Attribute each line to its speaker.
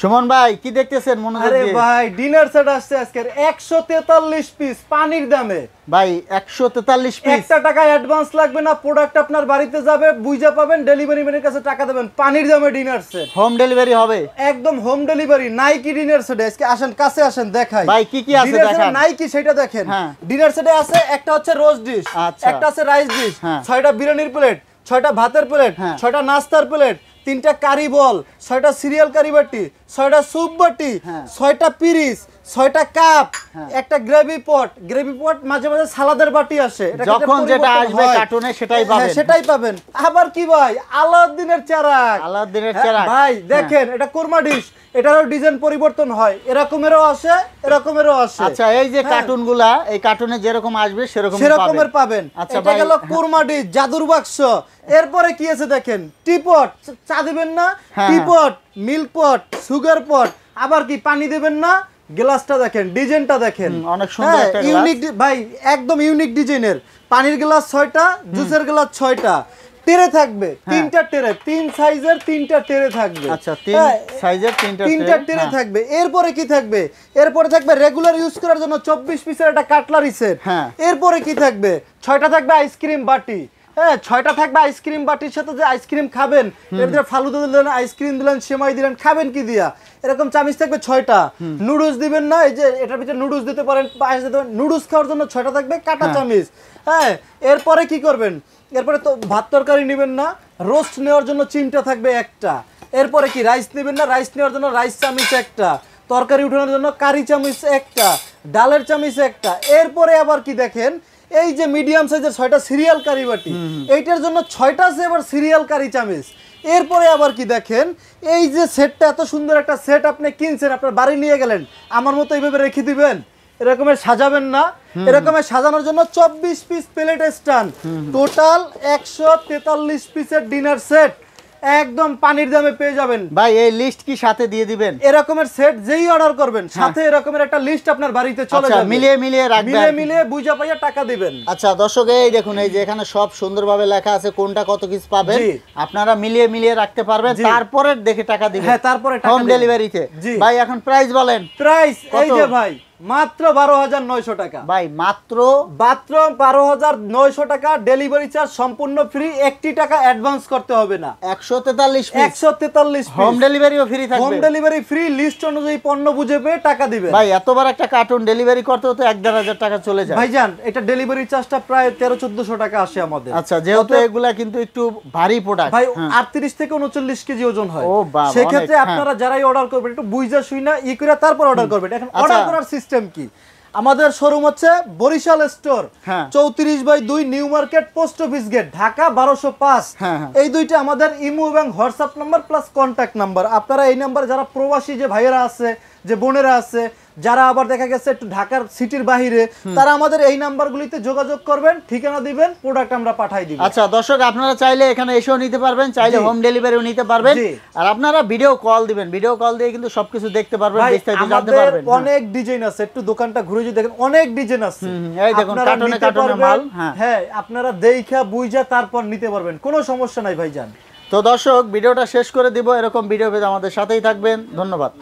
Speaker 1: সুমন ভাই কি দেখতেছেন মনোযোগ দিয়ে?
Speaker 2: আরে ভাই ডিনার সেট আসছে আজকের 143 পিস পানির দামে।
Speaker 1: ভাই 143 পিস,
Speaker 2: একটা টাকা অ্যাডভান্স লাগবে না, প্রোডাক্ট আপনার বাড়িতে যাবে, বুঝা পাবেন, ডেলিভারি ম্যানের কাছে টাকা দেবেন, পানির দামে ডিনার সেট।
Speaker 1: হোম ডেলিভারি হবে?
Speaker 2: একদম home delivery. Nike dinner set আজকে আসেন, কাছে আসেন দেখাই
Speaker 1: ভাই কি কি আছে দেখান।
Speaker 2: নাইকি সেটা দেখেন।
Speaker 1: হ্যাঁ।
Speaker 2: ডিনার সেটে আছে একটা হচ্ছে রোজ ডিশ,
Speaker 1: আচ্ছা।
Speaker 2: একটা আছে রাইস ডিশ,
Speaker 1: হ্যাঁ।
Speaker 2: 6টা বিরিয়ানির প্লেট, 6টা ভাতের প্লেট,
Speaker 1: হ্যাঁ।
Speaker 2: 6টা নাস্তার প্লেট, 3টা কারি বল, 6টা সিরিয়াল কারি বাটি, 6টা স্যুপ বাটি,
Speaker 1: হ্যাঁ।
Speaker 2: 6টা পিরিস, 6টা কাপ,
Speaker 1: হ্যাঁ।
Speaker 2: একটা গ্রেভি পট, মাঝে মাঝে সালাদের বাটি আসে। এটা
Speaker 1: যখন
Speaker 2: ক্ষেত্রে
Speaker 1: যেটা
Speaker 2: পরিবর্তন
Speaker 1: আসবে
Speaker 2: হয়।
Speaker 1: কার্টুনে সেটাই
Speaker 2: হ্যাঁ,
Speaker 1: পাবেন।
Speaker 2: সেটাই পাবেন। আবার কি ভাই, আলাউদ্দিনের চেরাগ।
Speaker 1: আলাউদ্দিনের
Speaker 2: হ্যাঁ,
Speaker 1: চেরাগ।
Speaker 2: ভাই দেখেন এটা কোরমা ডিশ, এটারও ডিজাইন পরিবর্তন হয়, এরকমেরও আসে, এরকমেরও আসে।
Speaker 1: আচ্ছা এই যে কার্টুনগুলা, এই কার্টুনে যেরকম আসবে
Speaker 2: সেরকমের পাবেন।
Speaker 1: আচ্ছা
Speaker 2: এটা
Speaker 1: ভাই,
Speaker 2: গেল কোরমা ডিশ, জাদুর বাক্স। এরপরে কি আছে দেখেন, টিপট, চা দিবেন না,
Speaker 1: হ্যাঁ।
Speaker 2: টিপট, মিল্ক পট, সুগার পট, আবার কি পানি দিবেন না, গ্লাসটা দেখেন, ডিজাইনটা দেখেন,
Speaker 1: অনেক সুন্দর একটা গ্লাস।
Speaker 2: ইউনিক ভাই, একদম ইউনিক ডিজাইনের। পানির গ্লাস 6টা, জুসের গ্লাস 6টা, টেরে থাকবে 3টা টেরে, 3 সাইজের 3টা টেরে থাকবে।
Speaker 1: আচ্ছা 3 সাইজের
Speaker 2: 3টা টেরে থাকবে। এরপরে কি থাকবে, এরপরে থাকবে রেগুলার ইউজ করার জন্য 24 পিসের একটা কাটলারি সেট।
Speaker 1: হ্যাঁ।
Speaker 2: এরপরে কি থাকবে, 6টা থাকবে আইসক্রিম বাটি। হ্যাঁ, 6টা থাকবে আইসক্রিম বাটির সাথে যে আইসক্রিম খাবেন, এর ভিতরে ফালুদা দিলেন, আইসক্রিম দিলেন, সেমাই দিলেন, খাবেন কি দিয়া, এরকম চামিচ থাকবে 6টা। নুডলস দিবেন না, এই যে এটার ভিতরে নুডলস দিতে পারেন, পায়েস দিতে পারেন, নুডলস খাওয়ার জন্য 6টা থাকবে কাটা চামিচ। হ্যাঁ, এরপরে কি করবেন, এরপরে তো ভাত তরকারি নেবেন না, রোস্ট নেওয়ার জন্য চিমটা থাকবে একটা। এরপরে কি রাইস নেবেন না, রাইস নেওয়ার জন্য রাইস চামিচ একটা, তরকারি উঠানোর জন্য কারি চামিচ একটা, ডালের চামিচ একটা। এরপরে আবার কি দেখেন, এই যে মিডিয়াম সাইজের 6টা সিরিয়াল কারি বাটি, এইটার জন্য 6টা আছে আবার সিরিয়াল কারি চামিচ। এরপরে আবার কি দেখেন, এই যে সেটটা, এত সুন্দর একটা সেট আপনি কিনছেন, আপনার বাড়ি নিয়ে গেলেন, আমার মতো এইভাবে রেখে দিবেন, এরকমের সাজাবেন না। এরকমের সাজানোর জন্য 24 পিস প্লেট স্ট্যান্ড, টোটাল 143 পিসের ডিনার সেট একদম পানির দামে পেয়ে যাবেন।
Speaker 1: ভাই এই লিস্ট কি সাথে দিয়ে দিবেন?
Speaker 2: এরকমের সেট যেই অর্ডার করবেন, সাথে এরকমের একটা লিস্ট আপনার বাড়িতে চলে
Speaker 1: আচ্ছা,
Speaker 2: যাবে।
Speaker 1: মিলিয়ে রাখবেন,
Speaker 2: মিলিয়ে বুঝা পাইয়া টাকা দিবেন।
Speaker 1: আচ্ছা দর্শক এই দেখুন, এই যে এখানে সব সুন্দরভাবে লেখা আছে কোনটা কত কিছু পাবেন,
Speaker 2: জি।
Speaker 1: আপনারা মিলিয়ে রাখতে পারবেন,
Speaker 2: জি।
Speaker 1: তারপরে দেখে টাকা দিবেন।
Speaker 2: হ্যাঁ, তারপরে টাকা
Speaker 1: হোম
Speaker 2: দিবেন।
Speaker 1: ডেলিভারিতে।
Speaker 2: জি।
Speaker 1: ভাই এখন প্রাইস বলেন।
Speaker 2: প্রাইস এই
Speaker 1: কত?
Speaker 2: যে ভাই মাত্র 12,900 টাকা।
Speaker 1: ভাই মাত্র
Speaker 2: 12,900 টাকা, ডেলিভারি চার্জ সম্পূর্ণ ফ্রি, 1 টাকা অ্যাডভান্স করতে হবে না।
Speaker 1: 143 পিস,
Speaker 2: 143
Speaker 1: হোম ডেলিভারিও ফ্রি
Speaker 2: হোম
Speaker 1: থাকবে।
Speaker 2: ডেলিভারি ফ্রি, লিস্ট অনুযায়ী পণ্য বুঝে পেয়ে টাকা দিবেন।
Speaker 1: ভাই এতবার একটা কার্টুন ডেলিভারি করতে হতে 1,500 টাকা চলে যায়।
Speaker 2: ভাইজান এটা ডেলিভারি চার্জটা প্রায় 1300-1400 টাকা আসে আমাদের।
Speaker 1: আচ্ছা যেহেতু এগুলা কিন্তু একটু ভারী প্রোডাক্ট,
Speaker 2: ভাই 38 থেকে 39 কেজি ওজন হয়।
Speaker 1: ও বাবা,
Speaker 2: সেই ক্ষেত্রে
Speaker 1: অনেক,
Speaker 2: আপনারা যারাই অর্ডার করবেন একটু বুঝা শুইনা ই করে তারপর অর্ডার করবেন। এখন
Speaker 1: আচ্ছা।
Speaker 2: অর্ডার করার সিস্টেম কি, আমাদের শোরুম হচ্ছে বরিশাল স্টোর,
Speaker 1: হ্যাঁ।
Speaker 2: 34/2 new market, post office gate, Dhaka 1205।
Speaker 1: হ্যাঁ, হ্যাঁ।
Speaker 2: এই দুইটা আমাদের ইমো এবং WhatsApp number plus contact number. আপনারা এই নাম্বার, যারা প্রবাসী যে ভাইয়েরা আছে, যে বোনেরা আছে, যারা আবার দেখা গেছে একটু ঢাকার সিটির বাইরে, তারা আমাদের এই নাম্বারগুলিতে যোগাযোগ করবেন, ঠিকানা দিবেন, প্রোডাক্ট আমরা পাঠাই দিব।
Speaker 1: আচ্ছা দর্শক আপনারা চাইলে এখানে এসেও নিতে পারবেন, চাইলে
Speaker 2: জি।
Speaker 1: হোম ডেলিভারিও নিতে পারবেন।
Speaker 2: জি।
Speaker 1: আর আপনারা ভিডিও কল দিবেন, ভিডিও কল দিয়ে কিন্তু সবকিছু দেখতে পারবেন,
Speaker 2: ভাই
Speaker 1: বিস্তারিত জানতে
Speaker 2: আমাদের
Speaker 1: পারবেন।
Speaker 2: অনেক ডিজাইন আছে, একটু দোকানটা ঘুরে যদি দেখেন অনেক ডিজাইন আছে।
Speaker 1: এই দেখুন
Speaker 2: আপনারা
Speaker 1: কার্টুনে
Speaker 2: নিতে
Speaker 1: কার্টুনে
Speaker 2: পারবেন।
Speaker 1: মাল। হ্যাঁ।
Speaker 2: হ্যাঁ, আপনারা দেইখা বুঝা তারপর নিতে পারবেন, কোনো সমস্যা নাই ভাইজান।
Speaker 1: তো দর্শক ভিডিওটা শেষ করে দিব, এরকম ভিডিও পেতে আমাদের সাথেই থাকবেন। ধন্যবাদ।